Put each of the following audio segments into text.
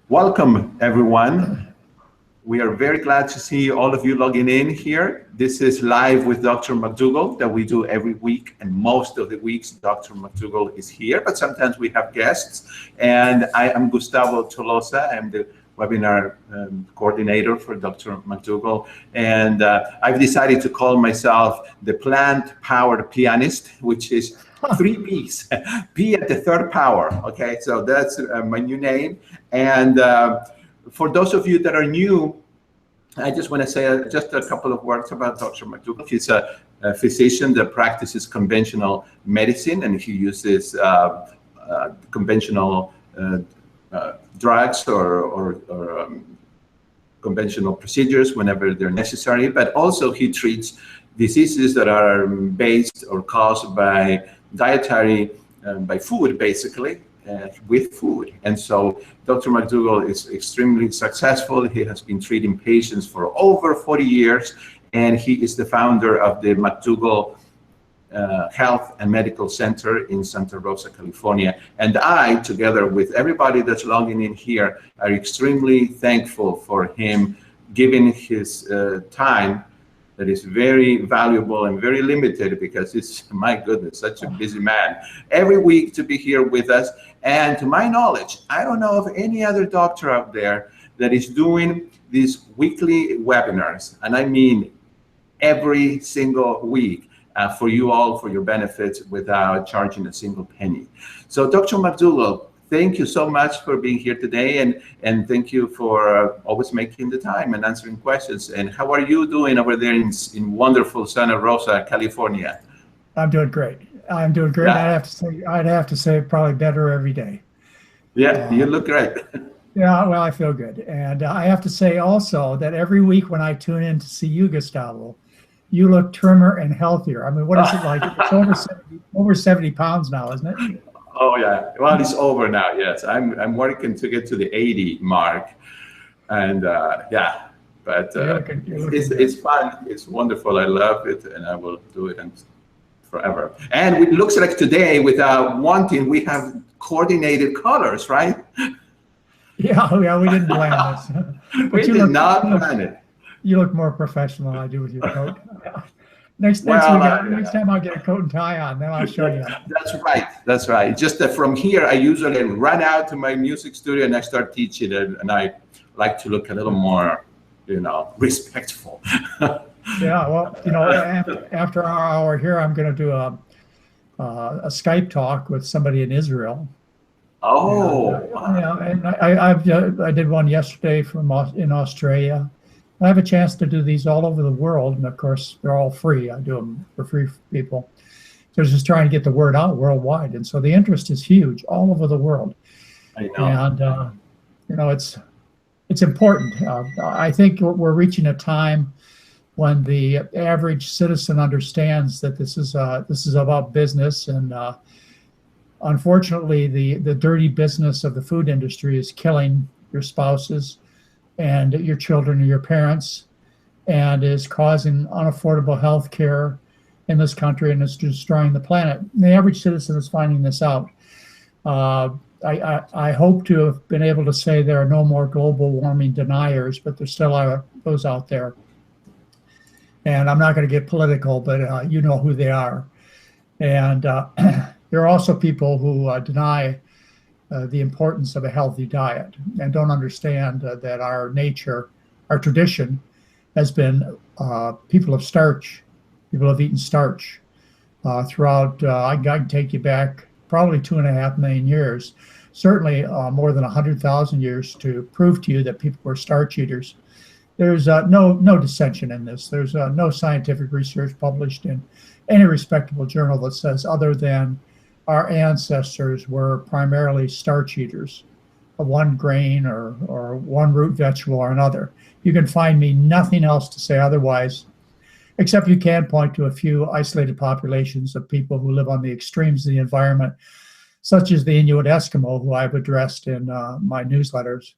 Welcome, everyone. We are very glad to see all of you logging in here. This is Live with Dr. McDougall that we do every week, and most of the weeks Dr. McDougall is here, but sometimes we have guests. And I am Gustavo Tolosa. I'm the webinar coordinator for Dr. McDougall. And I've decided to call myself the plant-powered pianist, which is 3 P's, P at the third power. Okay, so that's my new name. And for those of you that are new, I just want to say just a couple of words about Dr. McDougall. He's a physician that practices conventional medicine, and he uses conventional drugs or conventional procedures whenever they're necessary, but also he treats diseases that are based or caused by dietary, by food, basically, with food. And so Dr. McDougall is extremely successful. He has been treating patients for over 40 years, and he is the founder of the McDougall Health and Medical Center in Santa Rosa, California. And I, together with everybody that's logging in here, are extremely thankful for him giving his time that is very valuable and very limited, because it's, my goodness, such a busy man, every week to be here with us. And to my knowledge, I don't know of any other doctor out there that is doing these weekly webinars, and I mean every single week, for you all, for your benefits, without charging a single penny. So Dr. McDougall, thank you so much for being here today, and thank you for always making the time and answering questions. And how are you doing over there in wonderful Santa Rosa, California? I'm doing great. I'm doing great. Yeah. I'd have to say probably better every day. Yeah, you look great. Yeah, well, I feel good. And I have to say also that every week when I tune in to see you, Gustavo, you look trimmer and healthier. I mean, what is it like? It's over 70 pounds now, isn't it? Oh yeah, well, it's over now. Yes, I'm working to get to the 80 mark, and yeah, but it's fun. It's wonderful. I love it, and I will do it forever. And it looks like today, without wanting, we have coordinated colors, right? Yeah, we didn't plan this. We did not plan it. You look more professional than I do with your coat. Next time I'll get a coat and tie on, then I'll show you. That's right. That's right. Just that from here, I usually run out to my music studio and I start teaching it, and I like to look a little more, respectful. Yeah. Well, after our hour here, I'm going to do a Skype talk with somebody in Israel. Oh. And I did one yesterday in Australia. I have a chance to do these all over the world, and of course, they're all free. I do them for free for people. So just trying to get the word out worldwide, and so the interest is huge all over the world. I know. And it's important. I think we're reaching a time when the average citizen understands that this is about business, and unfortunately, the dirty business of the food industry is killing your spouses and your children and your parents, and is causing unaffordable health care in this country, and it's destroying the planet. And the average citizen is finding this out. I hope to have been able to say there are no more global warming deniers, but there still are those out there. And I'm not going to get political, but you know who they are. And there are also people who deny the importance of a healthy diet and don't understand that our nature, our tradition has been people of starch. People have eaten starch throughout, I can take you back probably 2.5 million years, certainly more than 100,000 years to prove to you that people were starch eaters. There's no dissension in this. There's no scientific research published in any respectable journal that says other than our ancestors were primarily starch eaters of one grain or one root vegetable or another. You can find me nothing else to say otherwise, except you can point to a few isolated populations of people who live on the extremes of the environment, such as the Inuit Eskimo, who I've addressed in my newsletters.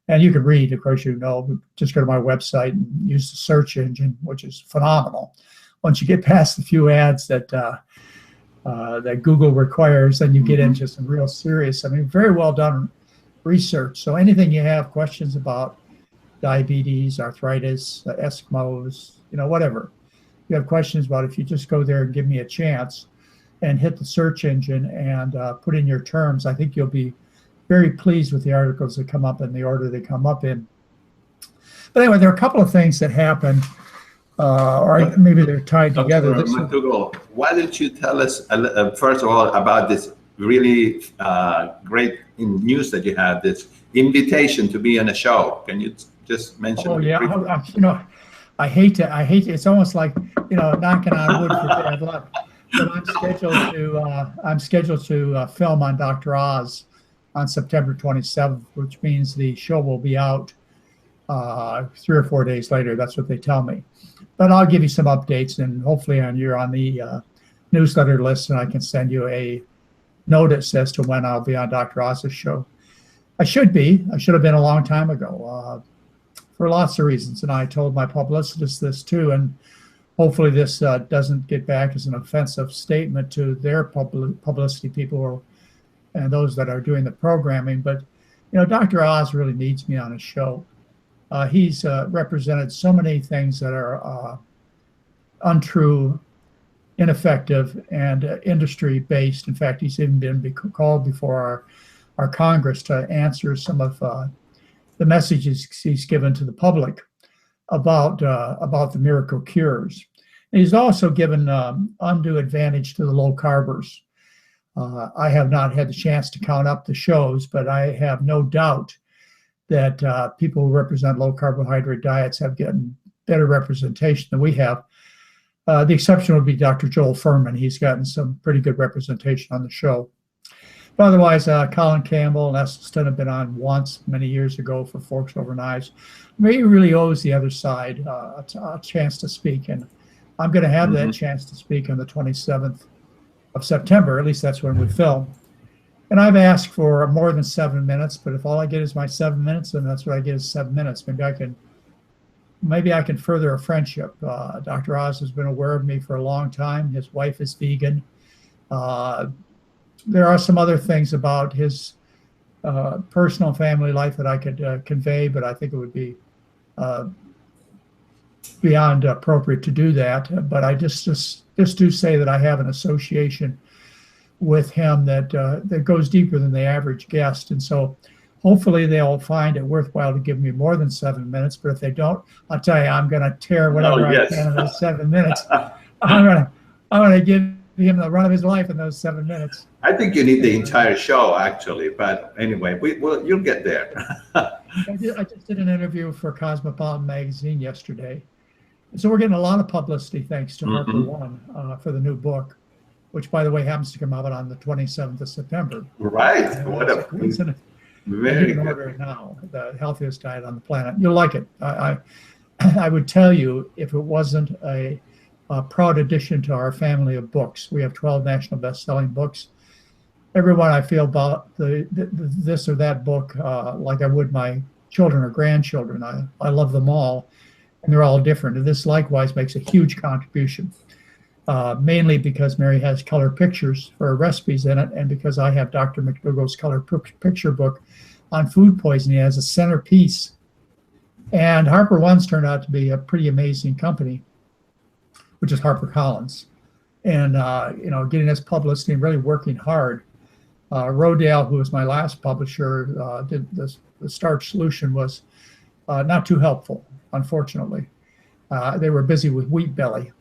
And you can read, of course, just go to my website and use the search engine, which is phenomenal. Once you get past the few ads that Google requires, then you get into some real serious, very well done research. So anything you have questions about, diabetes, arthritis, Eskimos, whatever you have questions about, if you just go there and give me a chance and hit the search engine and put in your terms, I think you'll be very pleased with the articles that come up in the order they come up in. But anyway, there are a couple of things that happen, or maybe they're tied together. Dr. McDougall, why don't you tell us, first of all, about this really great news that you had, this invitation to be on a show. Can you just mention? Oh yeah, I hate to. It's almost like knocking on wood for bad luck. But I'm scheduled to film on Dr. Oz on September 27th, which means the show will be out 3 or 4 days later. That's what they tell me. But I'll give you some updates, and hopefully you're on the newsletter list, and I can send you a notice as to when I'll be on Dr. Oz's show. I should have been a long time ago, for lots of reasons. And I told my publicist this too, and hopefully this doesn't get back as an offensive statement to their publicity people and those that are doing the programming. But Dr. Oz really needs me on his show. He's represented so many things that are untrue, ineffective, and industry-based. In fact, he's even been called before our Congress to answer some of the messages he's given to the public about the miracle cures. And he's also given undue advantage to the low carbers. I have not had the chance to count up the shows, but I have no doubt that people who represent low carbohydrate diets have gotten better representation than we have. The exception would be Dr. Joel Furman. He's gotten some pretty good representation on the show. But otherwise, Colin Campbell and Esselstyn have been on once many years ago for Forks Over Knives. He really owes the other side a chance to speak, and I'm going to have that chance to speak on the 27th of September. At least that's when we film. And I've asked for more than 7 minutes, but if all I get is my 7 minutes, then that's what I get is 7 minutes. Maybe I can further a friendship. Dr. Oz has been aware of me for a long time. His wife is vegan. There are some other things about his personal and family life that I could convey, but I think it would be beyond appropriate to do that. But I just do say that I have an association with him that goes deeper than the average guest, and so hopefully they'll find it worthwhile to give me more than 7 minutes. But if they don't, I'll tell you, I'm going to tear whatever I can in those 7 minutes. I'm going to give him the run of his life in those 7 minutes. I think you need the entire show, actually. But anyway, you'll get there. I just did an interview for Cosmopolitan magazine yesterday. So we're getting a lot of publicity thanks to Harper One for the new book, which, by the way, happens to come out on the 27th of September. Right. What a coincidence. Very good. Order it now, the healthiest diet on the planet. You'll like it. I would tell you, if it wasn't a proud addition to our family of books. We have 12 national best-selling books. Everyone I feel about this or that book like I would my children or grandchildren. I love them all, and they're all different. And this likewise makes a huge contribution, mainly because Mary has color pictures for recipes in it, and because I have Dr. McDougall's color picture book on food poisoning as a centerpiece. And Harper One's turned out to be a pretty amazing company, which is HarperCollins, and getting us publicity and really working hard. Rodale, who was my last publisher, did the starch solution was not too helpful, unfortunately. They were busy with wheat belly,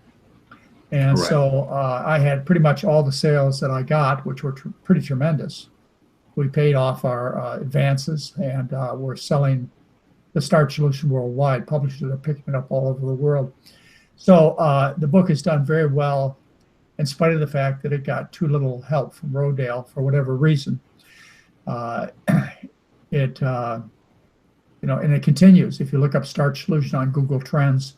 and so I had pretty much all the sales that I got, which were pretty tremendous. We paid off our advances, and we're selling the starch solution worldwide. Publishers are picking it up all over the world. So the book has done very well, in spite of the fact that it got too little help from Rodale for whatever reason. And it continues. If you look up starch solution on Google Trends,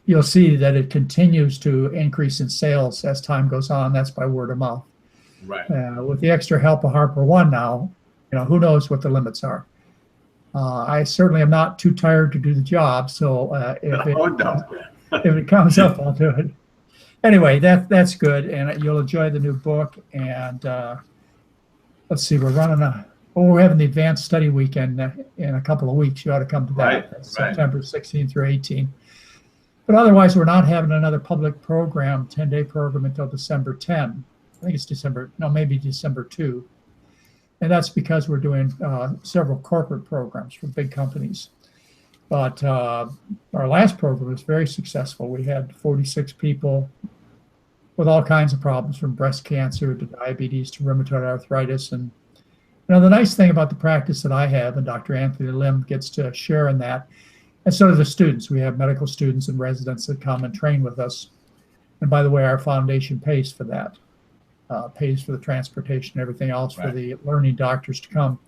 you'll see that it continues to increase in sales as time goes on. That's by word of mouth. Right. With the extra help of Harper One now, who knows what the limits are. I certainly am not too tired to do the job. So if it comes up, I'll do it. Anyway, that's good, and you'll enjoy the new book. And let's see, we're running Well, we're having the advanced study weekend in a couple of weeks. You ought to come to that. Right, That's right. September 16th through 18th. But otherwise, we're not having another public program, 10-day program, until December 10. I think it's December, no, maybe December 2. And that's because we're doing several corporate programs for big companies. But our last program was very successful. We had 46 people with all kinds of problems, from breast cancer to diabetes to rheumatoid arthritis. And the nice thing about the practice that I have, and Dr. Anthony Lim gets to share in that, and so do the students. We have medical students and residents that come and train with us. And by the way, our foundation pays for that, pays for the transportation and everything else for the learning doctors to come.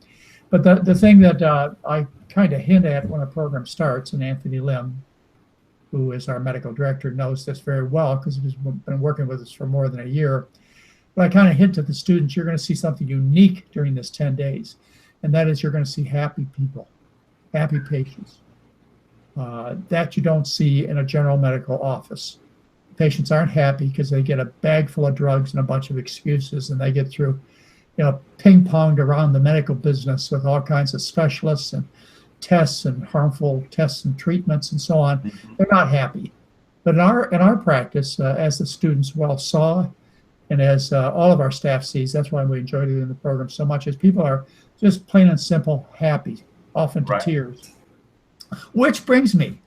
But the thing that I kind of hint at when a program starts, and Anthony Lim, who is our medical director, knows this very well because he's been working with us for more than a year. But I kind of hint to the students, you're going to see something unique during this 10 days. And that is, you're going to see happy people, happy patients, that you don't see in a general medical office. Patients aren't happy because they get a bag full of drugs and a bunch of excuses, and they get through, ping-ponged around the medical business with all kinds of specialists and tests and harmful tests and treatments and so on. They're not happy. But in our practice, as the students well saw, and as all of our staff sees, that's why we enjoy doing the program so much, is people are just plain and simple happy, often to tears. Which brings me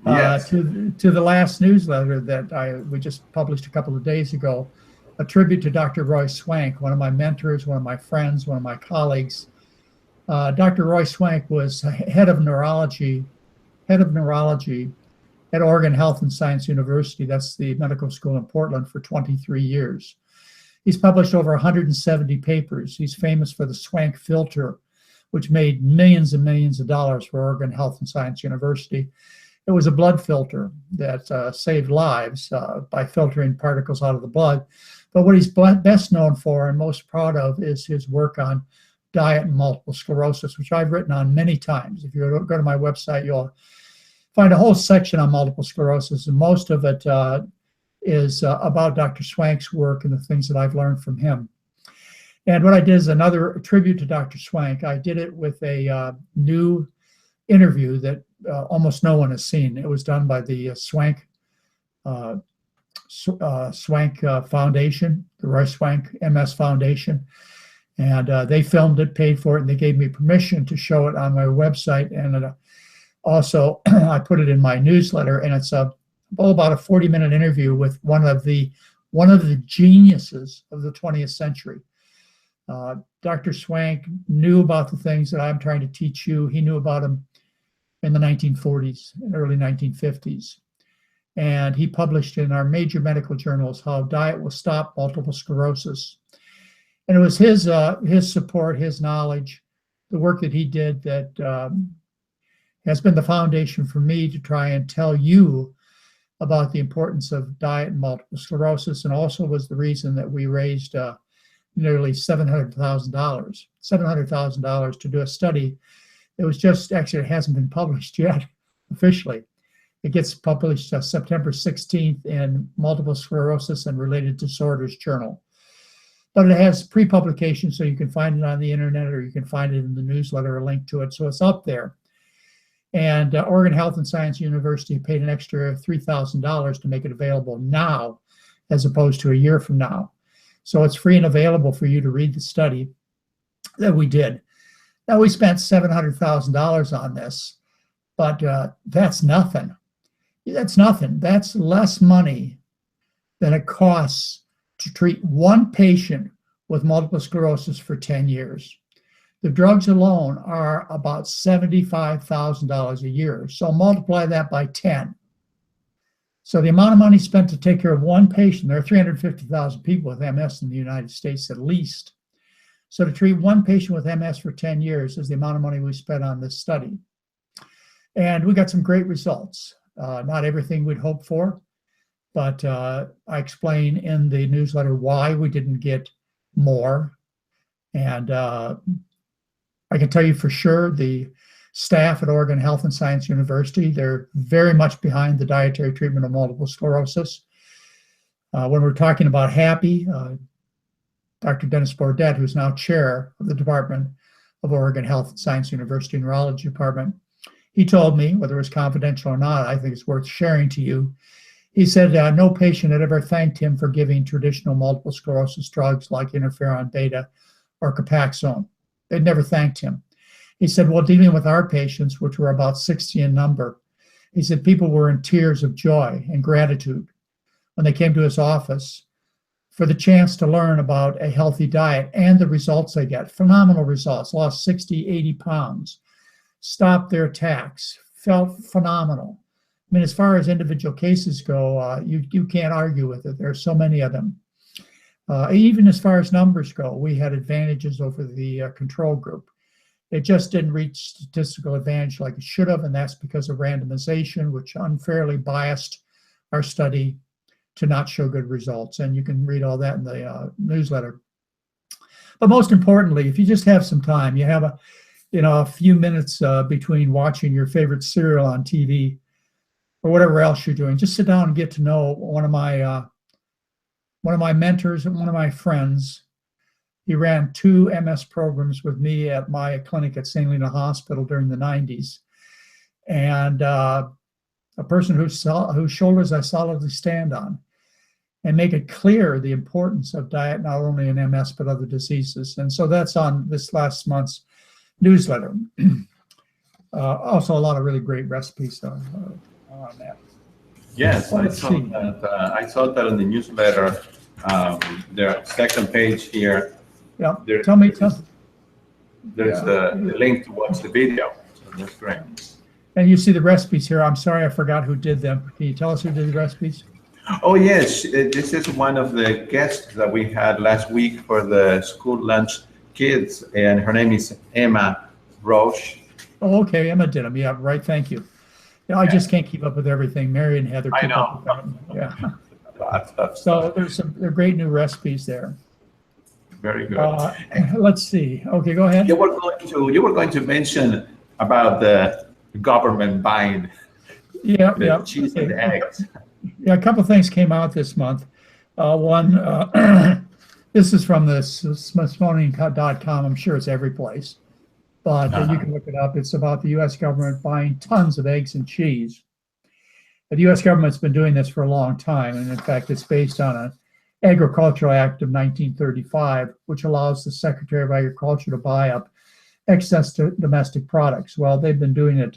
to the last newsletter that we just published a couple of days ago, a tribute to Dr. Roy Swank, one of my mentors, one of my friends, one of my colleagues. Dr. Roy Swank was head of neurology at Oregon Health and Science University. That's the medical school in Portland, for 23 years. He's published over 170 papers. He's famous for the Swank filter, which made millions and millions of dollars for Oregon Health and Science University. It was a blood filter that saved lives by filtering particles out of the blood. But what he's best known for and most proud of is his work on diet and multiple sclerosis, which I've written on many times. If you go to my website, you'll find a whole section on multiple sclerosis, and most of it is about Dr. Swank's work and the things that I've learned from him. And what I did is another tribute to Dr. Swank. I did it with a new interview that almost no one has seen. It was done by the Swank Foundation, the Roy Swank MS Foundation. And they filmed it, paid for it, and they gave me permission to show it on my website. And also, I put it in my newsletter, and it's about a 40-minute interview with one of the geniuses of the 20th century. Dr. Swank knew about the things that I'm trying to teach you. He knew about them in the 1940s and early 1950s. And he published in our major medical journals how diet will stop multiple sclerosis. And it was his support, his knowledge, the work that he did that has been the foundation for me to try and tell you about the importance of diet and multiple sclerosis, and also was the reason that we raised nearly $700,000 to do a study. It was just, actually, it hasn't been published yet officially. It gets published September 16th in Multiple Sclerosis and Related Disorders Journal. But it has pre-publication, so you can find it on the internet, or you can find it in the newsletter, a link to it, so it's up there. And Oregon Health and Science University paid an extra $3,000 to make it available now, as opposed to a year from now. So it's free and available for you to read the study that we did. Now, we spent $700,000 on this, but that's nothing. That's nothing. That's less money than it costs to treat one patient with multiple sclerosis for 10 years. The drugs alone are about $75,000 a year. So multiply that by 10. So the amount of money spent to take care of one patient, there are 350,000 people with MS in the United States at least. So to treat one patient with MS for 10 years is the amount of money we spent on this study. And we got some great results. Not everything we'd hoped for, but I explain in the newsletter why we didn't get more. And I can tell you for sure, the staff at Oregon Health and Science University, they're very much behind the dietary treatment of multiple sclerosis. When we're talking about happy, Dr. Dennis Bourdette, who's now chair of the department, of Oregon Health and Science University Neurology Department. He told me, whether it was confidential or not, I think it's worth sharing to you. He said no patient had ever thanked him for giving traditional multiple sclerosis drugs like interferon beta or Copaxone. They'd never thanked him. He said, well, dealing with our patients, which were about 60 in number, he said people were in tears of joy and gratitude when they came to his office for the chance to learn about a healthy diet and the results they get. Phenomenal results, lost 60, 80 pounds, stopped their attacks, felt phenomenal. I mean, as far as individual cases go, you can't argue with it. There are so many of them. Even as far as numbers go, we had advantages over the control group. It just didn't reach statistical advantage like it should have, and that's because of randomization, which unfairly biased our study to not show good results. And you can read all that in the newsletter. But most importantly, if you just have some time, you have a few minutes between watching your favorite serial on TV or whatever else you're doing, just sit down and get to know one of my mentors and one of my friends. He ran 2 MS programs with me at my clinic at St. Helena Hospital during the 90s. And a person whose shoulders I solidly stand on, and make it clear the importance of diet, not only in MS, but other diseases. And so that's on this last month's newsletter. Also, a lot of really great recipes on that. Yes, I saw that on the newsletter. The second page here. Yeah, tell me. There's the link to watch the video. So that's great. And you see the recipes here. I'm sorry, I forgot who did them. Can you tell us who did the recipes? Oh, yes. This is one of the guests that we had last week for the school lunch kids, and her name is Emma Roche. Oh, okay. Emma did them. Yeah, right. Thank you. I just can't keep up with everything. Mary and Heather keep up with them. Yeah. So there are great new recipes there. Very good. Let's see. Okay, go ahead. You were going to mention about the government buying the cheese and eggs. Yeah, a couple of things came out this month. One, this is from the Smithsonian.com. I'm sure it's every place, but you can look it up. It's about the U.S. government buying tons of eggs and cheese. The U.S. government's been doing this for a long time, and in fact, it's based on an Agricultural Act of 1935, which allows the Secretary of Agriculture to buy up excess domestic products. Well, they've been doing it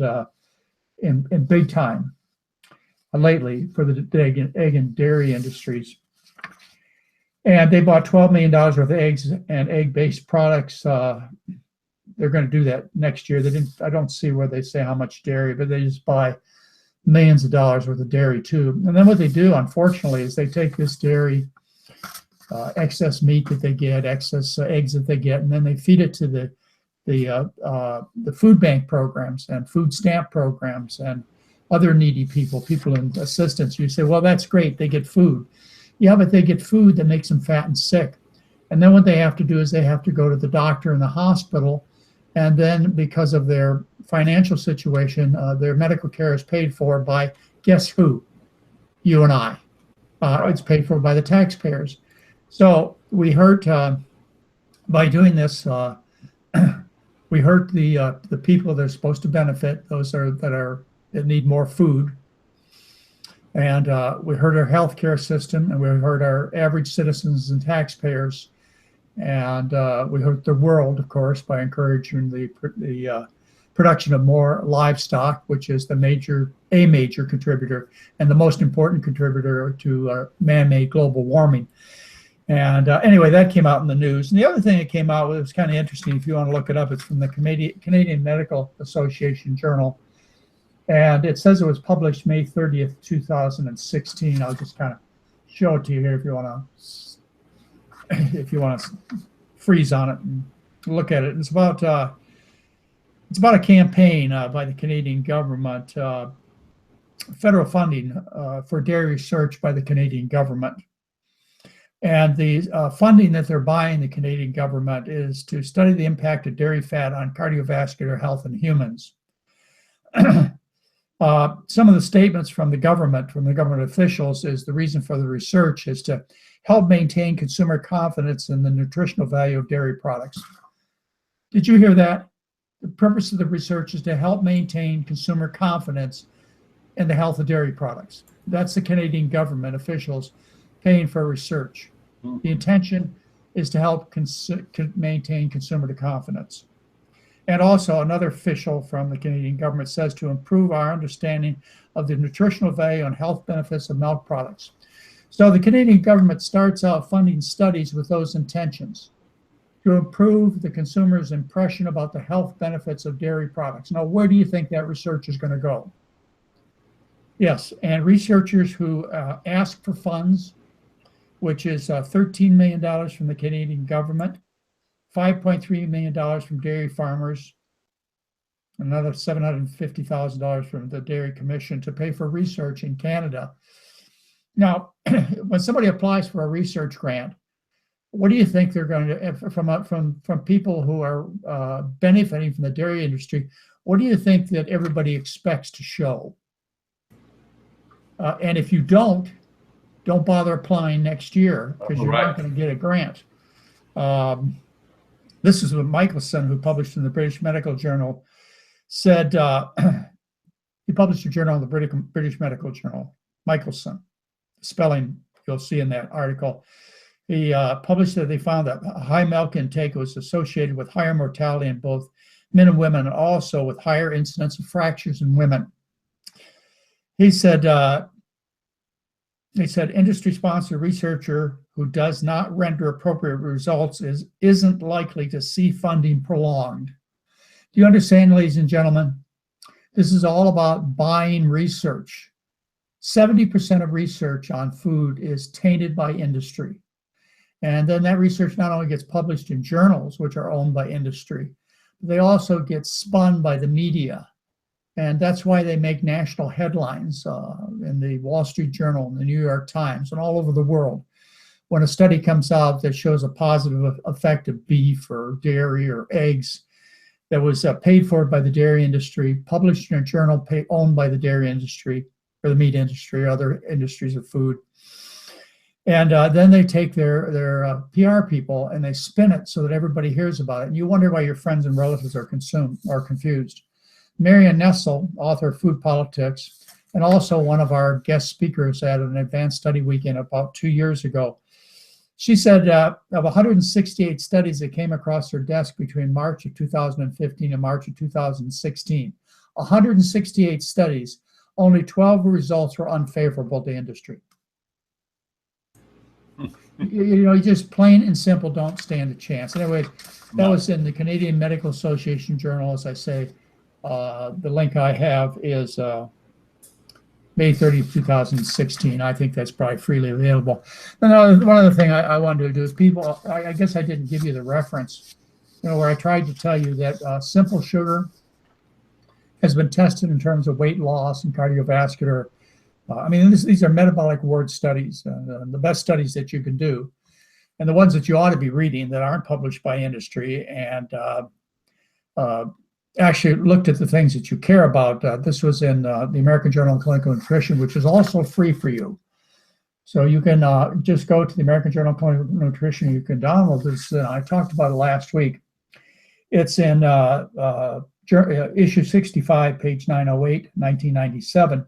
in big time lately for the egg and dairy industries. And they bought $12 million worth of eggs and egg-based products. They're going to do that next year. I don't see where they say how much dairy, but they just buy millions of dollars worth of dairy too. And then what they do, unfortunately, is they take this dairy, excess meat that they get, excess eggs that they get, and then they feed it to the food bank programs and food stamp programs and other needy people in assistance. You say, well, that's great, they get food. Yeah, but they get food that makes them fat and sick. And then what they have to do is they have to go to the doctor in the hospital, and then because of their financial situation, their medical care is paid for by, guess who? You and I. It's paid for by the taxpayers. So we hurt, by doing this, we hurt the people that are supposed to benefit, those that need more food. And we hurt our healthcare system, and we hurt our average citizens and taxpayers. And we hurt the world, of course, by encouraging the production of more livestock, which is a major contributor and the most important contributor to man-made global warming. And anyway, that came out in the news. And the other thing that came out, it was kind of interesting, if you want to look it up, it's from the Canadian Medical Association Journal. And it says it was published May 30th, 2016. I'll just kind of show it to you here if you want to freeze on it and look at it. It's about a campaign by the Canadian government, federal funding for dairy research by the Canadian government. And the funding that they're buying the Canadian government is to study the impact of dairy fat on cardiovascular health in humans. Some of the statements from the government officials is the reason for the research is to help maintain consumer confidence in the nutritional value of dairy products. Did you hear that? The purpose of the research is to help maintain consumer confidence in the health of dairy products. That's the Canadian government officials paying for research. The intention is to help maintain consumer confidence. And also another official from the Canadian government says to improve our understanding of the nutritional value and health benefits of milk products. So the Canadian government starts out funding studies with those intentions to improve the consumer's impression about the health benefits of dairy products. Now, where do you think that research is going to go? Yes, and researchers who ask for funds, which is $13 million from the Canadian government, $5.3 million from dairy farmers, another $750,000 from the Dairy Commission to pay for research in Canada. Now, when somebody applies for a research grant, what do you think they're going to, from people who are benefiting from the dairy industry, what do you think that everybody expects to show? And if you don't bother applying next year because you're not going to get a grant. This is what Michelson, who published in the British Medical Journal, said. He published a journal in the British Medical Journal, Michelson. Spelling you'll see in that article. He published that they found that high milk intake was associated with higher mortality in both men and women, and also with higher incidence of fractures in women. He said industry-sponsored researcher who does not render appropriate results isn't likely to see funding prolonged. Do you understand, ladies and gentlemen? This is all about buying research. 70% of research on food is tainted by industry. And then that research not only gets published in journals, which are owned by industry, but they also get spun by the media. And that's why they make national headlines in the Wall Street Journal, and the New York Times, and all over the world. When a study comes out that shows a positive effect of beef or dairy or eggs that was paid for by the dairy industry, published in a journal owned by the dairy industry or the meat industry or other industries of food. And then they take their PR people and they spin it so that everybody hears about it. And you wonder why your friends and relatives are confused. Marion Nestle, author of Food Politics, and also one of our guest speakers at an advanced study weekend about 2 years ago. She said of 168 studies that came across her desk between March of 2015 and March of 2016, 168 studies, only 12 results were unfavorable to industry. You just plain and simple don't stand a chance. Anyway, that was in the Canadian Medical Association Journal, as I say. The link I have is May 30th, 2016. I think that's probably freely available. And one other thing I wanted to do is I guess I didn't give you the reference, where I tried to tell you that simple sugar has been tested in terms of weight loss and cardiovascular. These are metabolic ward studies, the best studies that you can do, and the ones that you ought to be reading that aren't published by industry, and actually looked at the things that you care about. This was in the American Journal of Clinical Nutrition, which is also free for you. So you can just go to the American Journal of Clinical Nutrition. You can download this. I talked about it last week. It's in issue 65, page 908, 1997.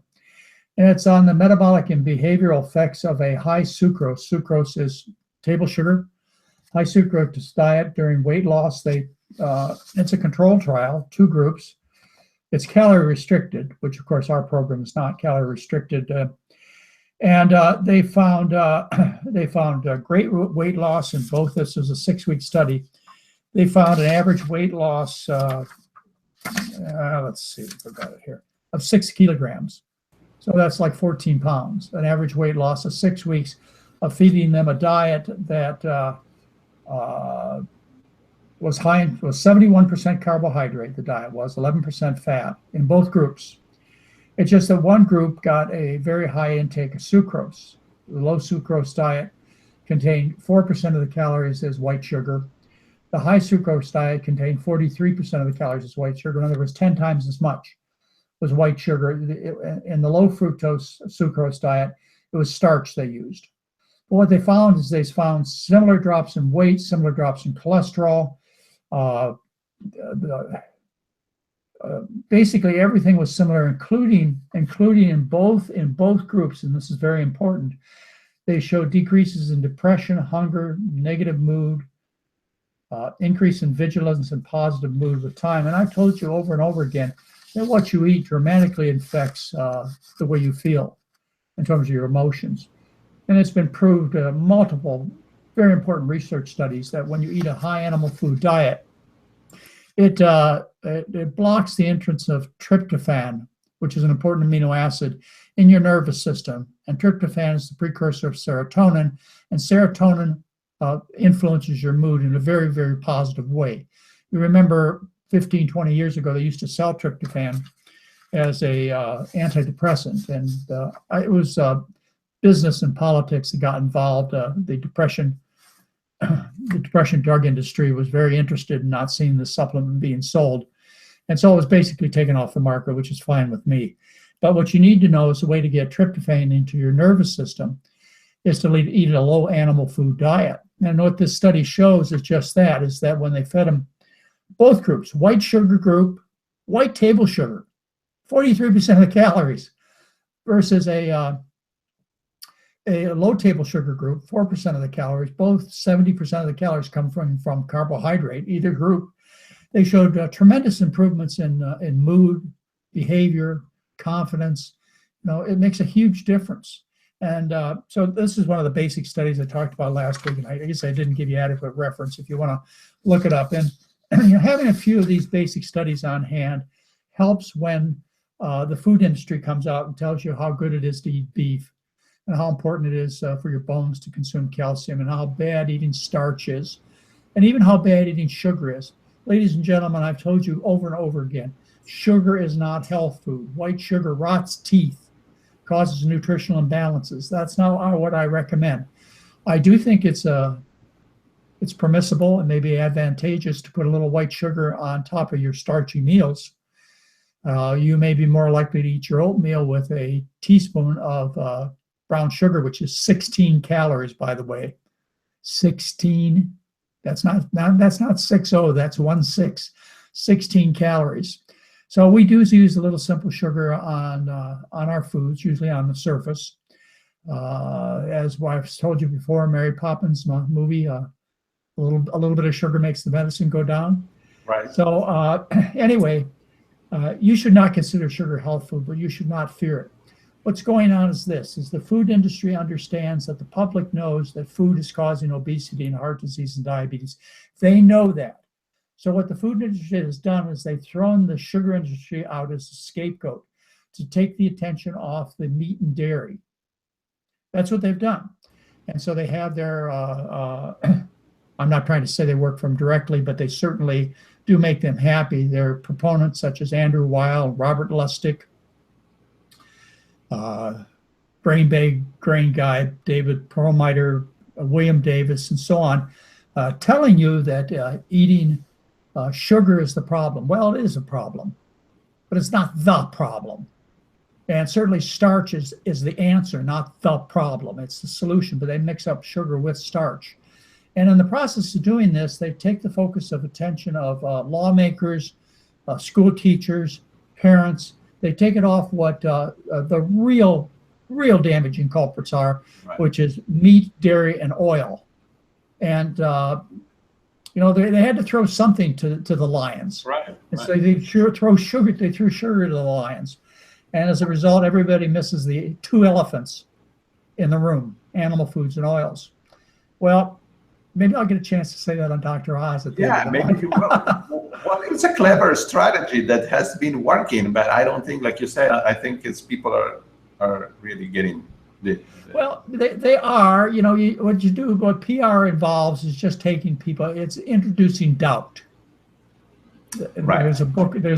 And it's on the metabolic and behavioral effects of a high sucrose. Sucrose is table sugar. High sucrose diet during weight loss. It's a controlled trial, 2 groups. It's calorie restricted, which of course our program is not calorie restricted. And they found great weight loss in both. This was a 6-week study. They found an average weight loss, let's see, I got it here, of 6 kilograms. So that's like 14 pounds, an average weight loss of 6 weeks of feeding them a diet that was 71% carbohydrate. The diet was 11% fat in both groups. It's just that one group got a very high intake of sucrose. The low sucrose diet contained 4% of the calories as white sugar. The high sucrose diet contained 43% of the calories as white sugar. In other words, 10 times as much was white sugar. In the low fructose sucrose diet, it was starch they used. But what they found is they found similar drops in weight, similar drops in cholesterol, basically everything was similar, including in both groups, and this is very important. They showed decreases in depression, hunger, negative mood, increase in vigilance, and positive mood with time. And I've told you over and over again that what you eat dramatically affects the way you feel in terms of your emotions. And it's been proved multiple very important research studies that when you eat a high animal food diet, it blocks the entrance of tryptophan, which is an important amino acid, in your nervous system. And tryptophan is the precursor of serotonin, and serotonin influences your mood in a very, very positive way. You remember 15, 20 years ago, they used to sell tryptophan as a antidepressant, and it was business and politics that got involved. The depression drug industry was very interested in not seeing the supplement being sold, and so it was basically taken off the market, which is fine with me. But what you need to know is the way to get tryptophan into your nervous system is to eat a low animal food diet. And what this study shows is just that, is that when they fed them, both groups, white sugar group, white table sugar, 43% of the calories, versus a low table sugar group, 4% of the calories, both 70% of the calories come from carbohydrate, either group. They showed tremendous improvements in mood, behavior, confidence. It makes a huge difference. And so this is one of the basic studies I talked about last week, and I guess I didn't give you adequate reference if you want to look it up. And having a few of these basic studies on hand helps when the food industry comes out and tells you how good it is to eat beef, and how important it is for your bones to consume calcium, and how bad eating starch is, and even how bad eating sugar is. Ladies and gentlemen, I've told you over and over again, sugar is not health food. White sugar rots teeth, causes nutritional imbalances. That's not what I recommend. I do think it's permissible and maybe advantageous to put a little white sugar on top of your starchy meals. You may be more likely to eat your oatmeal with a teaspoon of brown sugar, which is 16 calories, by the way. 16. That's not 60. That's 16. 16 calories. So we do use a little simple sugar on our foods, usually on the surface. As I've told you before, Mary Poppins movie, a little bit of sugar makes the medicine go down. Right. So anyway, you should not consider sugar health food, but you should not fear it. What's going on is this, is the food industry understands that the public knows that food is causing obesity and heart disease and diabetes. They know that. So what the food industry has done is they've thrown the sugar industry out as a scapegoat to take the attention off the meat and dairy. That's what they've done. And so they have their, I'm not trying to say they work for them directly, but they certainly do make them happy. Their proponents such as Andrew Weil, Robert Lustig, Grain Guy, David Perlmutter, William Davis, and so on, telling you that eating sugar is the problem. Well, it is a problem, but it's not the problem. And certainly starch is the answer, not the problem. It's the solution, but they mix up sugar with starch. And in the process of doing this, they take the focus of attention of lawmakers, school teachers, parents. They take it off what the real damaging culprits are, right, which is meat, dairy, and oil. And they had to throw something to the lions. Right. And so they threw sugar to the lions. And as a result, everybody misses the two elephants in the room, animal foods and oils. Well, maybe I'll get a chance to say that on Dr. Oz. Yeah, maybe you will. Well, it's a clever strategy that has been working, but I don't think, like you said, I think it's people are really getting the well, they are. What PR involves is just taking people. It's introducing doubt. Right. There's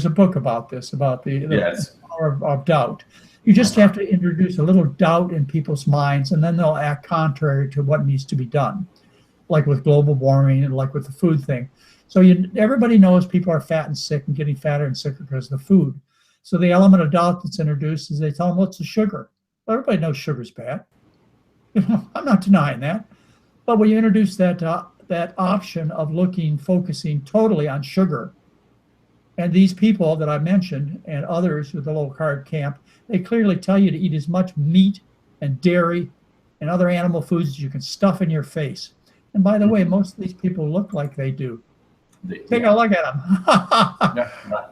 a book about this, about the yes, power of doubt. You just have to introduce a little doubt in people's minds, and then they'll act contrary to what needs to be done, like with global warming and like with the food thing. So everybody knows people are fat and sick and getting fatter and sicker because of the food. So the element of doubt that's introduced is they tell them, what's the sugar? Well, everybody knows sugar's bad. I'm not denying that. But when you introduce that option of focusing totally on sugar, And these people that I mentioned and others with the low carb camp, they clearly tell you to eat as much meat and dairy and other animal foods as you can stuff in your face. And by the way, most of these people look like they do. Take a look at them.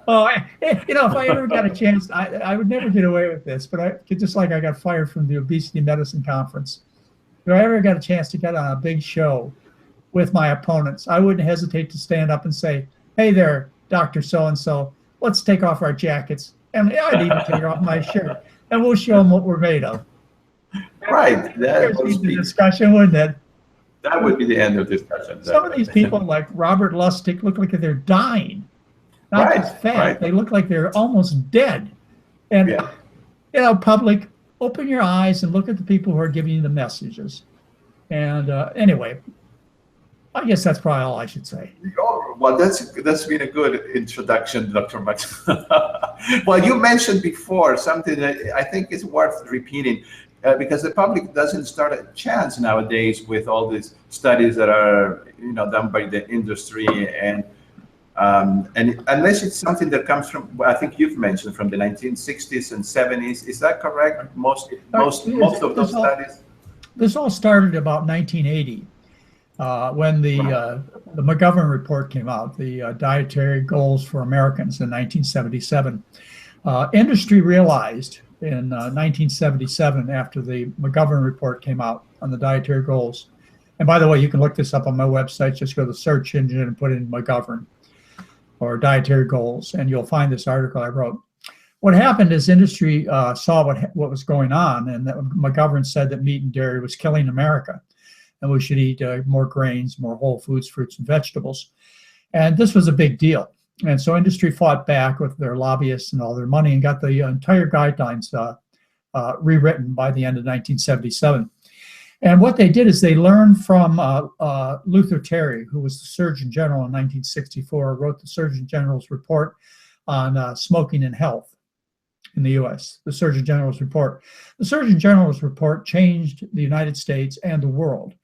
Oh, if I ever got a chance, I would never get away with this, but just like I got fired from the obesity medicine conference, if I ever got a chance to get on a big show with my opponents, I wouldn't hesitate to stand up and say, "Hey there, Dr. So-and-so, let's take off our jackets." And I'd even take off my shirt, and we'll show them what we're made of. Right. That would be the discussion, wouldn't it? That would be the end of discussion. Some of these people, like Robert Lustig, look like they're dying. Not just fat, they look like they're almost dead. And, public, open your eyes and look at the people who are giving you the messages. And anyway, I guess that's probably all I should say. Oh, well, that's been a good introduction, Dr. Max. Well, you mentioned before something that I think is worth repeating. Because the public doesn't start a chance nowadays with all these studies that are done by the industry, and unless it's something that comes from, I think you've mentioned, from the 1960s and 70s. Is that correct? Most of those studies. This all started about 1980 when the McGougall report came out, the Dietary Goals for Americans in 1977. Industry realized in 1977, after the McGougall report came out on the dietary goals. And by the way, you can look this up on my website. Just go to the search engine and put in McGougall or dietary goals, and you'll find this article I wrote. What happened is industry saw what was going on, and that McGougall said that meat and dairy was killing America, and we should eat more grains, more whole foods, fruits, and vegetables. And this was a big deal. And so industry fought back with their lobbyists and all their money and got the entire guidelines rewritten by the end of 1977. And what they did is they learned from Luther Terry, who was the Surgeon General in 1964, wrote the Surgeon General's report on smoking and health in the U.S., the Surgeon General's report. The Surgeon General's report changed the United States and the world.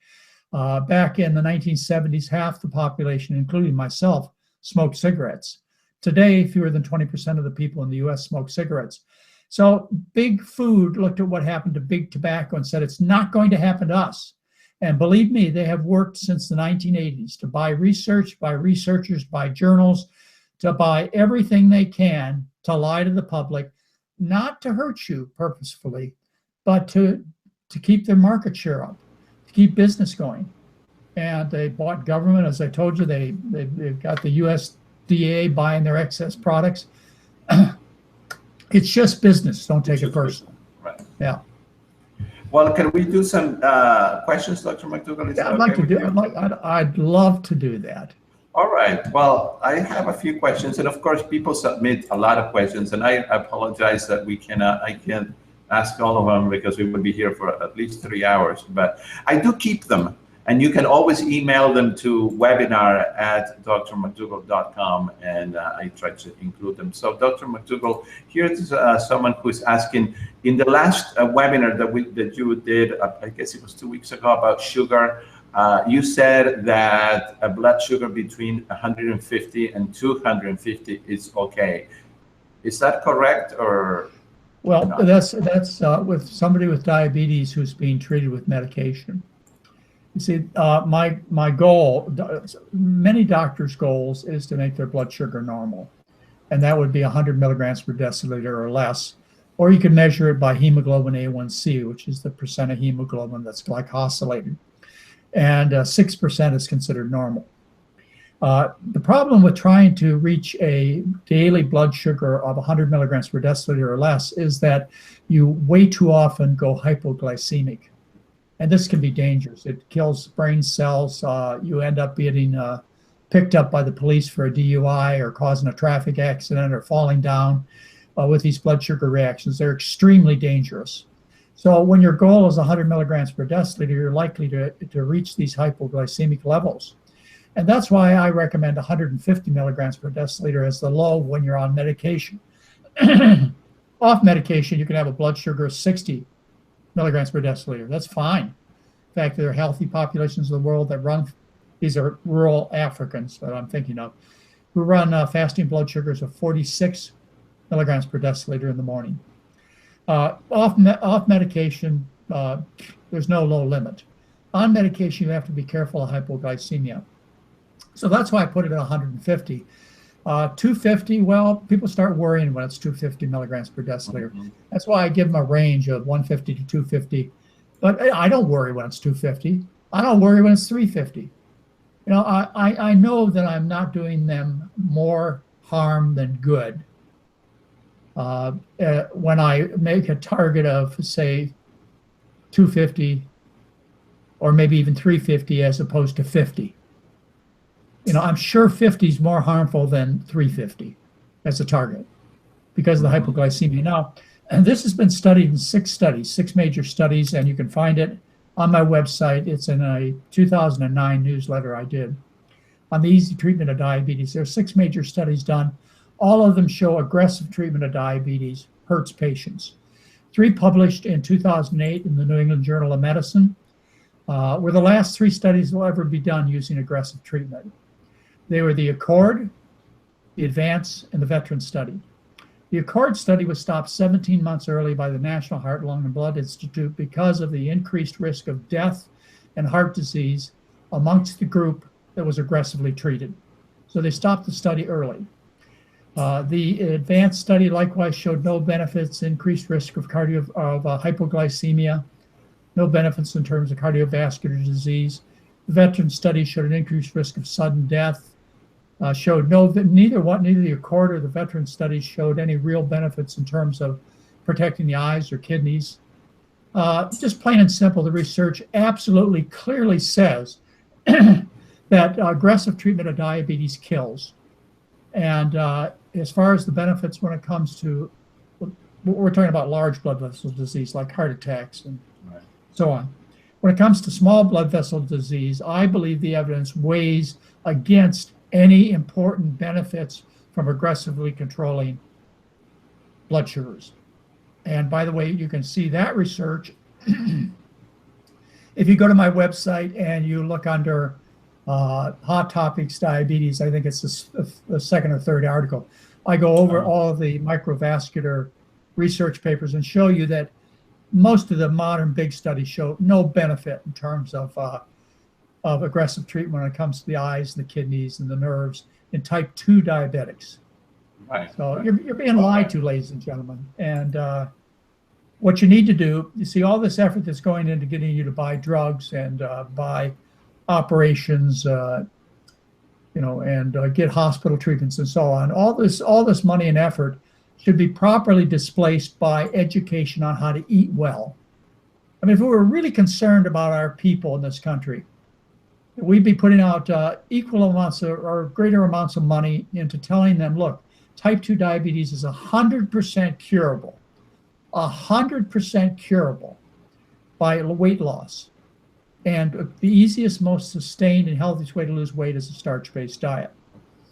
Back in the 1970s, half the population, including myself, smoked cigarettes. Today, fewer than 20% of the people in the U.S. smoke cigarettes. So big food looked at what happened to big tobacco and said, it's not going to happen to us. And believe me, they have worked since the 1980s to buy research, buy researchers, buy journals, to buy everything they can to lie to the public, not to hurt you purposefully, but to keep their market share up, to keep business going. And they bought government, as I told you, they've got the USDA buying their excess products. It's just business. Don't take it personal. Right. Yeah. Well, can we do some questions, Dr. McDougall? Yeah, I'd like to do. I'd love to do that. All right. Well, I have a few questions, and of course, people submit a lot of questions, and I apologize that I can't ask all of them because we would be here for at least 3 hours. But I do keep them. And you can always email them to webinar@drmcdougall.com, and I try to include them. So, Dr. McDougall, here's someone who's asking, in the last webinar that you did, I guess it was 2 weeks ago, about sugar, you said that a blood sugar between 150 and 250 is okay. Is that correct, or? Well, that's with somebody with diabetes who's being treated with medication. You see, my goal, many doctors' goals is to make their blood sugar normal. And that would be 100 milligrams per deciliter or less. Or you can measure it by hemoglobin A1C, which is the percent of hemoglobin that's glycosylated. And 6% is considered normal. The problem with trying to reach a daily blood sugar of 100 milligrams per deciliter or less is that you way too often go hypoglycemic. And this can be dangerous. It kills brain cells. You end up getting picked up by the police for a DUI or causing a traffic accident or falling down with these blood sugar reactions. They're extremely dangerous. So when your goal is 100 milligrams per deciliter, you're likely to reach these hypoglycemic levels. And that's why I recommend 150 milligrams per deciliter as the low when you're on medication. Off medication, you can have a blood sugar of 60 milligrams per deciliter. That's fine. In fact, there are healthy populations of the world that run, these are rural Africans that I'm thinking of, who run fasting blood sugars of 46 milligrams per deciliter in the morning. Off medication, there's no low limit. On medication, you have to be careful of hypoglycemia. So that's why I put it at 150. 250, well, people start worrying when it's 250 milligrams per deciliter. Mm-hmm. That's why I give them a range of 150 to 250. But I don't worry when it's 250. I don't worry when it's 350. You know, I know that I'm not doing them more harm than good when I make a target of, say, 250 or maybe even 350 as opposed to 50. You know, I'm sure 50 is more harmful than 350 as a target because of the hypoglycemia. Now, and this has been studied in 6 major studies, and you can find it on my website. It's in a 2009 newsletter I did on the easy treatment of diabetes. There are 6 major studies done. All of them show aggressive treatment of diabetes hurts patients. 3 published in 2008 in the New England Journal of Medicine were the last 3 studies that will ever be done using aggressive treatment. They were the Accord, the Advance, and the Veteran study. The Accord study was stopped 17 months early by the National Heart, Lung, and Blood Institute because of the increased risk of death and heart disease amongst the group that was aggressively treated. So they stopped the study early. The Advance study likewise showed no benefits, increased risk of hypoglycemia, no benefits in terms of cardiovascular disease. The Veteran study showed an increased risk of sudden death. Showed neither the Accord or the Veteran studies showed any real benefits in terms of protecting the eyes or kidneys. Just plain and simple, the research absolutely clearly says that aggressive treatment of diabetes kills. And as far as the benefits when it comes to, we're talking about large blood vessel disease like heart attacks and so on. When it comes to small blood vessel disease, I believe the evidence weighs against any important benefits from aggressively controlling blood sugars. And by the way, you can see that research if you go to my website and you look under Hot Topics Diabetes. I think it's the second or third article. I go over all of the microvascular research papers and show you that most of the modern big studies show no benefit in terms of aggressive treatment when it comes to the eyes and the kidneys and the nerves in type 2 diabetics. Right. So you're being lied to, ladies and gentlemen. And what you need to do, you see all this effort that's going into getting you to buy drugs and buy operations, and get hospital treatments and so on. All this money and effort should be properly displaced by education on how to eat well. I mean, if we were really concerned about our people in this country, we'd be putting out equal amounts or greater amounts of money into telling them, look, type 2 diabetes is 100% curable, 100% curable by weight loss. And the easiest, most sustained, and healthiest way to lose weight is a starch-based diet.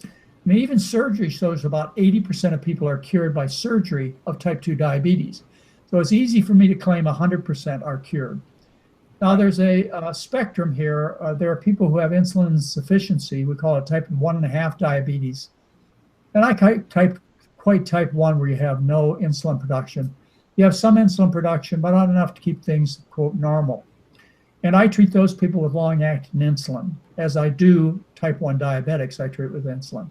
I mean, even surgery shows about 80% of people are cured by surgery of type 2 diabetes. So it's easy for me to claim 100% are cured. Now, there's a spectrum here. There are people who have insulin insufficiency. We call it type 1.5 diabetes. And I quite type 1, where you have no insulin production. You have some insulin production, but not enough to keep things, quote, normal. And I treat those people with long-acting insulin, as I do type 1 diabetics I treat with insulin.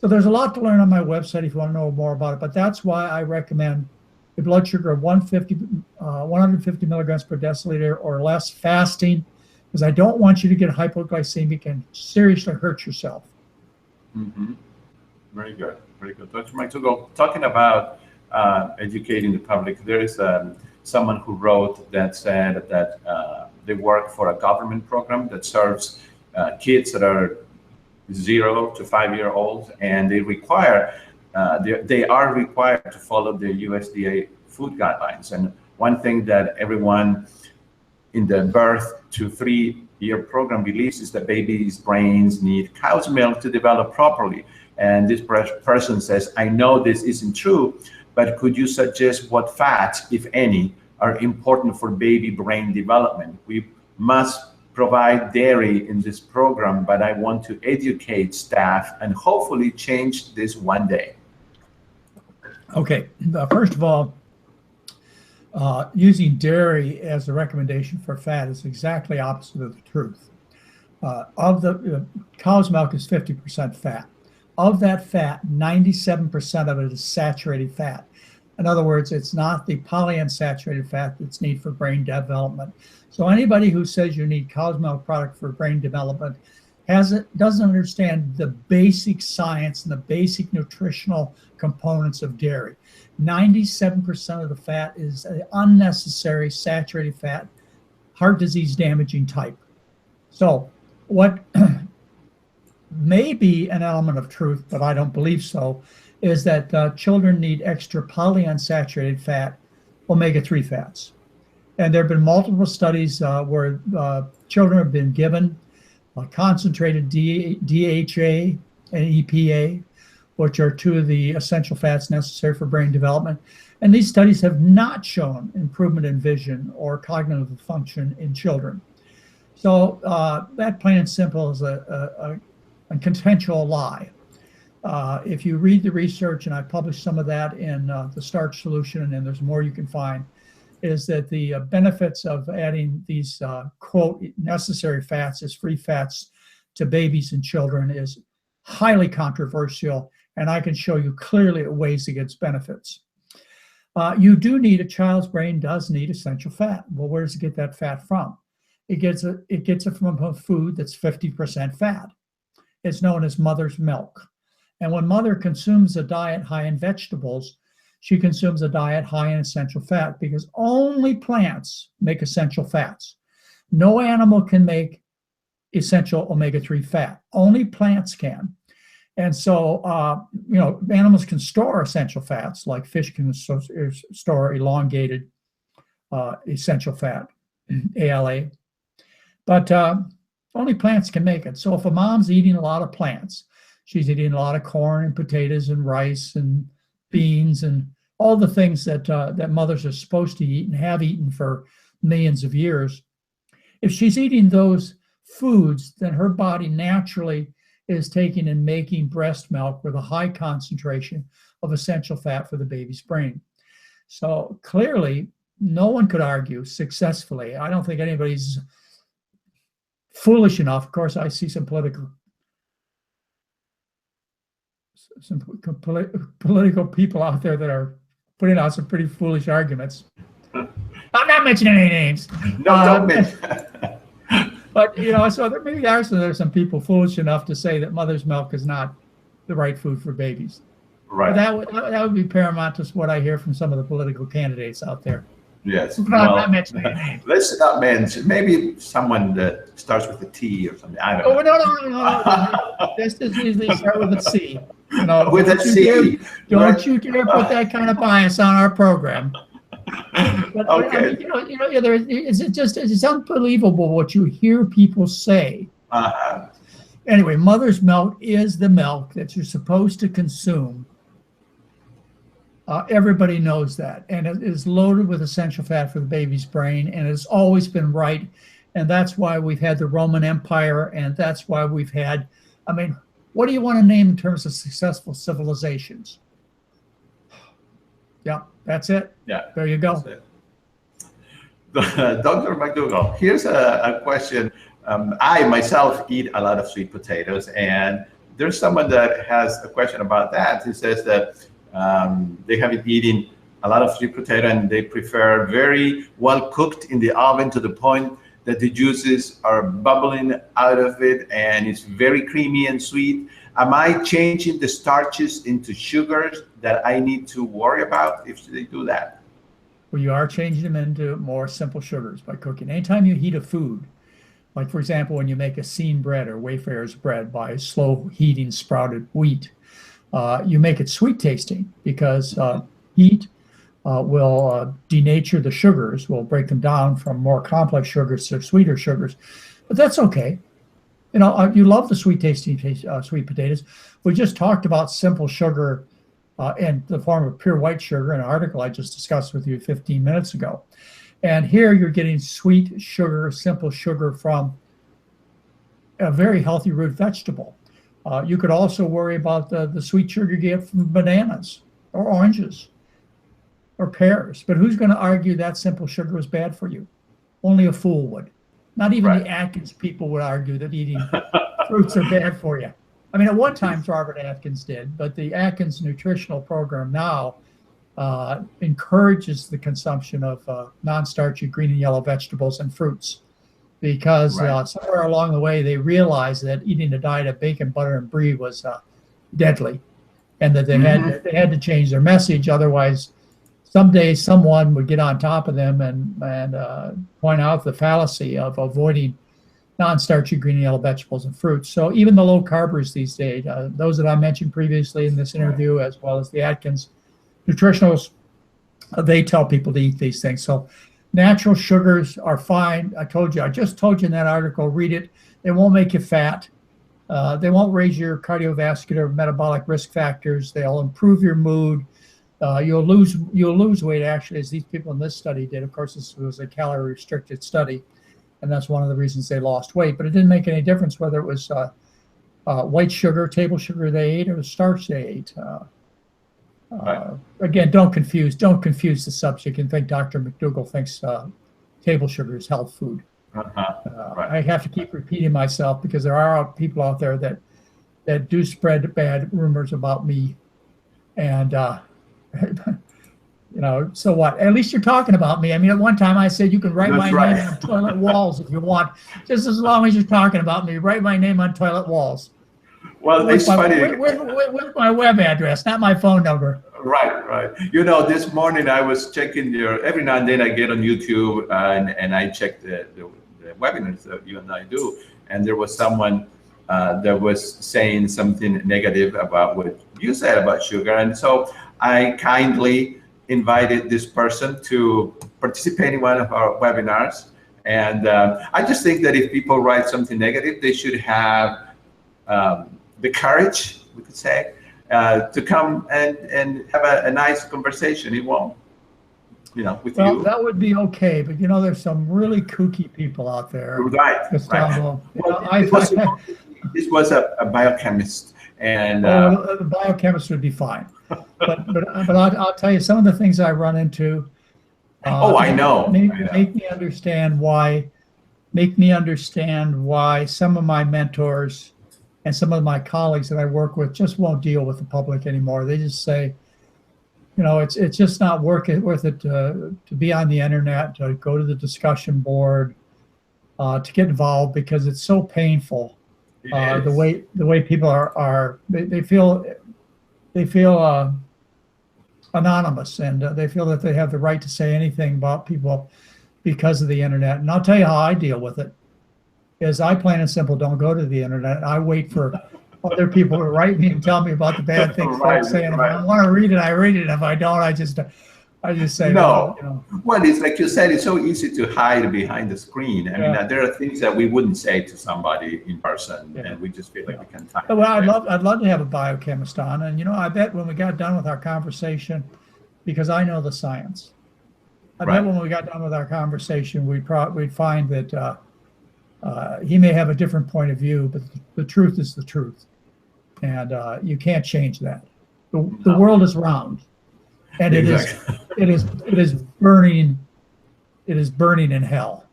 So there's a lot to learn on my website if you want to know more about it, but that's why I recommend a blood sugar of 150 milligrams per deciliter or less fasting, because I don't want you to get hypoglycemic and seriously hurt yourself. Mm-hmm. Very good, very good. Dr. McDougall, talking about educating the public, there is someone who wrote that said that they work for a government program that serves kids that are 0 to 5-year-olds, and they are required to follow the USDA food guidelines. And one thing that everyone in the birth to 3-year program believes is that babies' brains need cow's milk to develop properly. And this person says, I know this isn't true, but could you suggest what fats, if any, are important for baby brain development? We must provide dairy in this program, but I want to educate staff and hopefully change this one day. Okay, first of all, using dairy as a recommendation for fat is exactly opposite of the truth. Cow's milk is 50% fat. Of that fat, 97% of it is saturated fat. In other words, it's not the polyunsaturated fat that's needed for brain development. So anybody who says you need cow's milk product for brain development doesn't understand the basic science and the basic nutritional components of dairy. 97% of the fat is an unnecessary saturated fat, heart disease damaging type. So what may be an element of truth, but I don't believe so, is that children need extra polyunsaturated fat, omega-3 fats. And there have been multiple studies where children have been given concentrated DHA and EPA, which are two of the essential fats necessary for brain development. And these studies have not shown improvement in vision or cognitive function in children. So that plain and simple is a consensual lie. If you read the research, and I published some of that in the Starch Solution, and there's more you can find, is that the benefits of adding these quote necessary fats as free fats to babies and children is highly controversial, and I can show you clearly it weighs against benefits. You do need, a child's brain does need essential fat. Well, where does it get that fat from? It gets it from a food that's 50% fat. It's known as mother's milk. And when mother consumes a diet high in vegetables, she consumes a diet high in essential fat, because only plants make essential fats. No animal can make essential omega-3 fat. Only plants can. And so, animals can store essential fats, like fish can store elongated essential fat, ALA. But only plants can make it. So if a mom's eating a lot of plants, she's eating a lot of corn and potatoes and rice and beans and all the things that mothers are supposed to eat and have eaten for millions of years. If she's eating those foods, then her body naturally is taking and making breast milk with a high concentration of essential fat for the baby's brain. So clearly, no one could argue successfully. I don't think anybody's foolish enough. Of course, I see some political people out there that are putting out some pretty foolish arguments. I'm not mentioning any names. No, don't mention. But so there maybe there's some people foolish enough to say that mother's milk is not the right food for babies. Right. But that would be paramount to what I hear from some of the political candidaents out there. Yes. But I'm not mentioning any names. Let's not mention. Maybe someone that starts with a T or something. I don't know. No. Let's just usually start with a C. With a C. Don't you dare put that kind of bias on our program. But, okay. It's unbelievable what you hear people say. Anyway, mother's milk is the milk that you're supposed to consume. Everybody knows that, and it is loaded with essential fat for the baby's brain, and it's always been right, and that's why we've had the Roman Empire, and that's why we've had, what do you want to name in terms of successful civilizations? Yeah, that's it. Yeah, there you go. Dr. McDougall, here's a question. I myself eat a lot of sweet potatoes, and there's someone that has a question about that. He says that they have been eating a lot of sweet potato, and they prefer very well cooked in the oven to the point that the juices are bubbling out of it, and it's very creamy and sweet. Am I changing the starches into sugars that I need to worry about if they do that? Well, you are changing them into more simple sugars by cooking. Anytime you heat a food, like for example, when you make a seen bread or Wayfarer's bread by slow heating sprouted wheat, you make it sweet tasting, because heat will denature the sugars, will break them down from more complex sugars to sweeter sugars. But that's okay. You love the sweet tasting sweet potatoes. We just talked about simple sugar in the form of pure white sugar in an article I just discussed with you 15 minutes ago. And here you're getting sweet sugar, simple sugar from a very healthy root vegetable. You could also worry about the sweet sugar you get from bananas or oranges or pears. But who's going to argue that simple sugar is bad for you? Only a fool would. Not even Right. the Atkins people would argue that eating fruits are bad for you. I mean, at one time, Robert Atkins did, but the Atkins nutritional program now encourages the consumption of non-starchy green and yellow vegetables and fruits, because Right. somewhere along the way they realized that eating a diet of bacon, butter, and brie was deadly, and that they had to change their message. Otherwise, someday someone would get on top of them and point out the fallacy of avoiding non-starchy green and yellow vegetables and fruits. So even the low carbers these days, those that I mentioned previously in this interview, as well as the Atkins nutritionals, they tell people to eat these things. So natural sugars are fine. I just told you in that article, read it. They won't make you fat. They won't raise your cardiovascular metabolic risk factors. They'll improve your mood. You'll lose weight, actually, as these people in this study did. Of course, this was a calorie restricted study, and that's one of the reasons they lost weight. But it didn't make any difference whether it was white sugar, table sugar they ate, or the starch they ate. Right. Again, don't confuse the subject and think Dr. McDougall thinks table sugar is health food. Right. I have to keep repeating myself because there are people out there that do spread bad rumors about me, and so what? At least you're talking about me. I mean, at one time I said you can write That's my right. name on toilet walls if you want, just as long as you're talking about me. Write my name on toilet walls. Well, it's funny. With my web address, not my phone number. Right, right. This morning I was checking every now and then I get on YouTube and I check the webinars that you and I do. And there was someone that was saying something negative about what you said about sugar. And so I kindly invited this person to participate in one of our webinars. And I just think that if people write something negative, they should have the courage, we could say, to come and have a nice conversation. It won't, with Well, you. that would be okay, but there's some really kooky people out there. Right. Gustavo. This was a biochemist, and the biochemist would be fine. But I'll tell you, some of the things I run into. I know. Make me understand why. Make me understand why some of my mentors and some of my colleagues that I work with just won't deal with the public anymore. They just say, it's just not worth it to be on the internet, to go to the discussion board, to get involved, because it's so painful. The way people are they feel anonymous, and they feel that they have the right to say anything about people because of the internet. And I'll tell you how I deal with it. Is I plain and simple don't go to the internet. I wait for other people to write me and tell me about the bad things folks say. And if I want to read it, I read it. And if I don't, I just say no. Well, it's like you said, it's so easy to hide behind the screen. I mean, there are things that we wouldn't say to somebody in person, and we just feel like we can type. Well, I'd love to have a biochemist on, and I bet when we got done with our conversation, because I know the science, I bet when we got done with our conversation, we'd find that he may have a different point of view, but the truth is the truth, and you can't change that. The world is round, and it is burning in hell,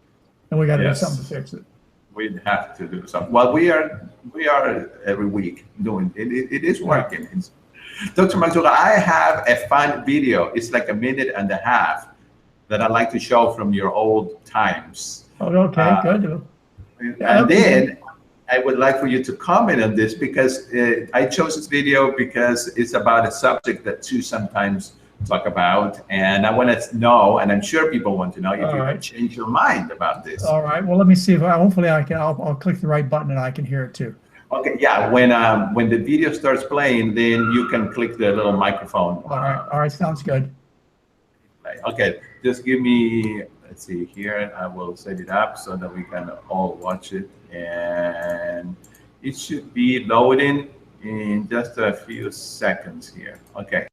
and we got to do something to fix it. We'd have to do something. Well, we are every week doing it. It is working. Dr. McDougall, I have a fun video. It's like 1.5 minutes that I like to show from your old times. Oh, okay, good. And then I would like for you to comment on this, because I chose this video because it's about a subject that you sometimes talk about, and I want to know, and I'm sure people want to know, if you can change your mind about this. All right. Well, let me see if hopefully I can. I'll click the right button and I can hear it too. Okay. Yeah. When the video starts playing, then you can click the little microphone. All right. All right. Sounds good. Okay. Just give me. Let's see here. I will set it up so that we can all watch it, and it should be loading in just a few seconds here. Okay.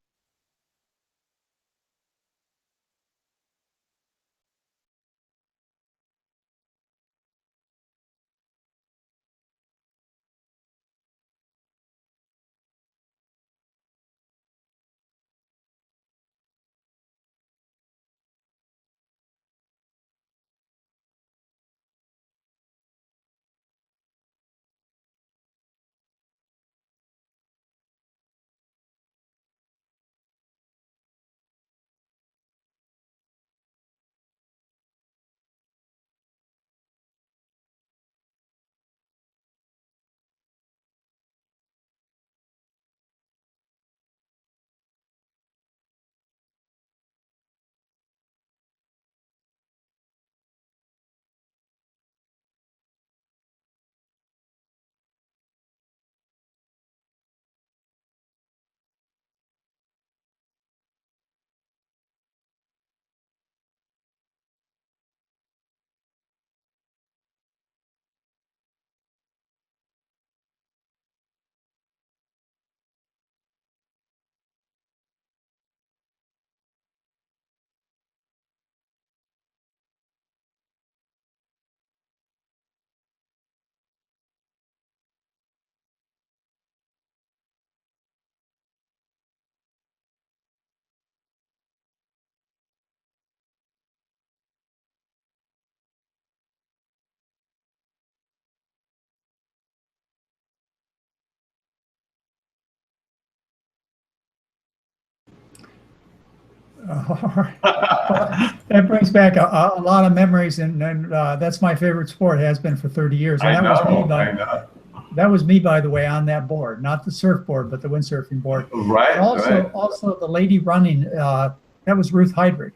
That brings back a lot of memories, and that's my favorite sport. It has been for 30 years. And I know. That was me, by the way, on that board, not the surfboard, but the windsurfing board. Right. Also the lady running, that was Ruth Heydrich,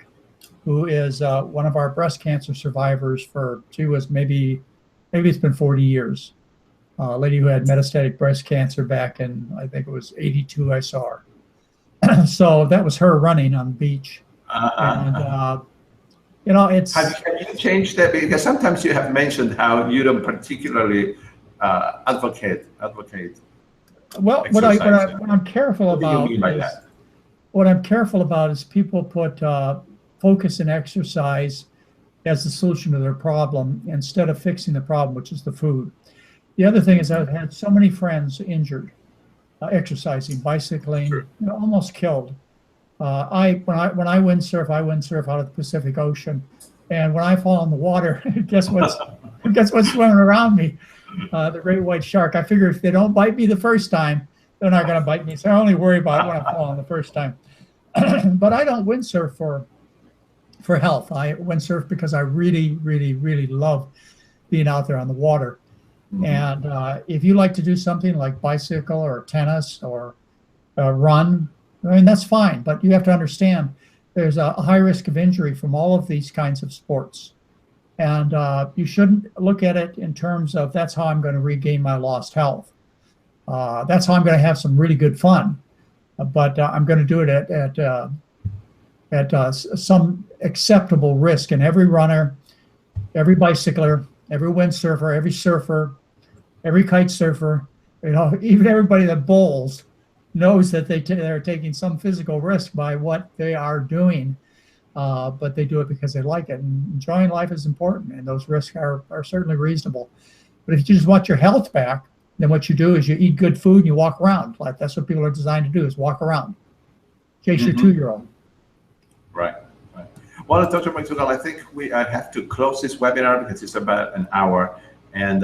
who is one of our breast cancer survivors. She was maybe it's been 40 years. A lady who had metastatic breast cancer back in, I think it was 82. I saw her. So that was her running on the beach. And, it's... Have you changed that? Because sometimes you have mentioned how you don't particularly advocate. Well, what I'm careful about is people put focus and exercise as the solution to their problem instead of fixing the problem, which is the food. The other thing is I've had so many friends injured exercising, bicycling, sure. Almost killed. When I windsurf, I windsurf out of the Pacific Ocean, and when I fall in the water, guess what's swimming around me? The great white shark. I figure if they don't bite me the first time, they're not going to bite me. So I only worry about it when I fall in the first time. But I don't windsurf for health. I windsurf because I really, really, really love being out there on the water. Mm-hmm. And if you like to do something like bicycle or tennis or run, I mean, that's fine. But you have to understand there's a high risk of injury from all of these kinds of sports. And you shouldn't look at it in terms of that's how I'm going to regain my lost health. That's how I'm going to have some really good fun. But I'm going to do it at some acceptable risk. And every runner, every bicycler, every windsurfer, every surfer, every kite surfer, even everybody that bowls knows that they're taking some physical risk by what they are doing. But they do it because they like it. And enjoying life is important, and those risks are certainly reasonable. But if you just want your health back, then what you do is you eat good food and you walk around. Like that's what people are designed to do, is walk around. Chase your 2-year-old. Right. Well, Dr. McDougall, I think I have to close this webinar because it's about an hour. And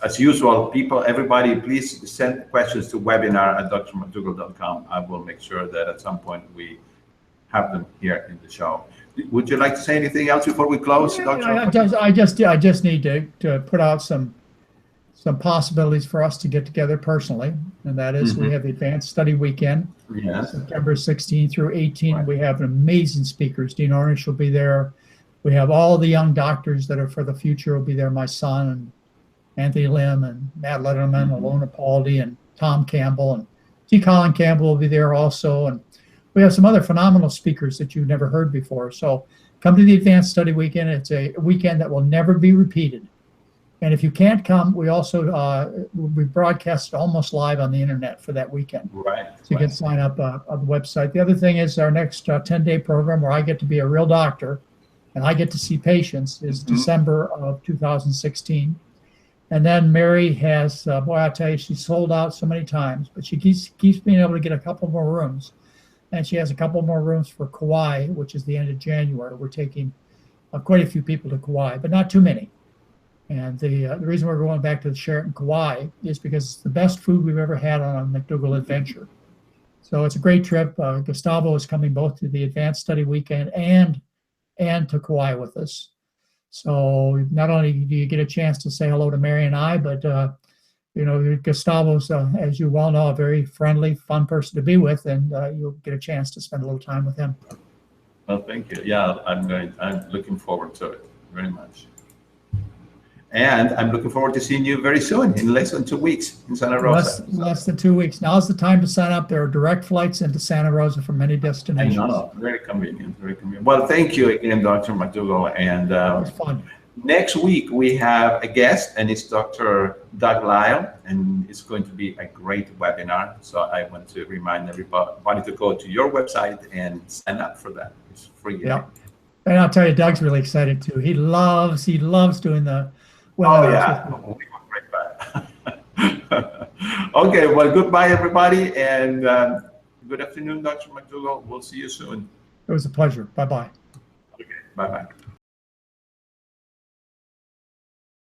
as usual, everybody, please send questions to webinar@drmcdougall.com. I will make sure that at some point we have them here in the show. Would you like to say anything else before we close, Dr.? I just need to put out some possibilities for us to get together personally, and that is we have the Advanced Study Weekend, September 16 through 18. Right. We have amazing speakers. Dean Ornish will be there. We have all the young doctors that are for the future will be there. My son and Anthony Lim and Matt Letterman, Alona Paldi and Tom Campbell, and T. Colin Campbell will be there also. And we have some other phenomenal speakers that you've never heard before. So come to the Advanced Study Weekend. It's a weekend that will never be repeated. And if you can't come, we also we broadcast almost live on the internet for that weekend. Right. So you can sign up on the website. The other thing is our next 10-day program where I get to be a real doctor and I get to see patients is December of 2016. And then Mary has, boy, I tell you, she's sold out so many times, but she keeps being able to get a couple more rooms. And she has a couple more rooms for Kauai, which is the end of January. We're taking quite a few people to Kauai, but not too many. And the reason we're going back to the Sheraton Kauai is because it's the best food we've ever had on a McDougall adventure. So it's a great trip. Gustavo is coming both to the Advanced Study Weekend and to Kauai with us. So not only do you get a chance to say hello to Mary and I, but Gustavo's, as you well know, a very friendly, fun person to be with, and you'll get a chance to spend a little time with him. Well, thank you. Yeah, I'm looking forward to it very much. And I'm looking forward to seeing you very soon, in less than 2 weeks in Santa Rosa. Less than 2 weeks. Now's the time to sign up. There are direct flights into Santa Rosa from many destinations. I know, very convenient, very convenient. Well, thank you again, Dr. McDougall. And it was fun. Next week, we have a guest, and it's Dr. Doug Lyle, and it's going to be a great webinar. So I want to remind everybody to go to your website and sign up for that. It's free. Yeah. And I'll tell you, Doug's really excited too. He loves doing the webinars. Oh, yeah. Okay, well, goodbye, everybody, and good afternoon, Dr. McDougall. We'll see you soon. It was a pleasure. Bye-bye. Okay, bye-bye.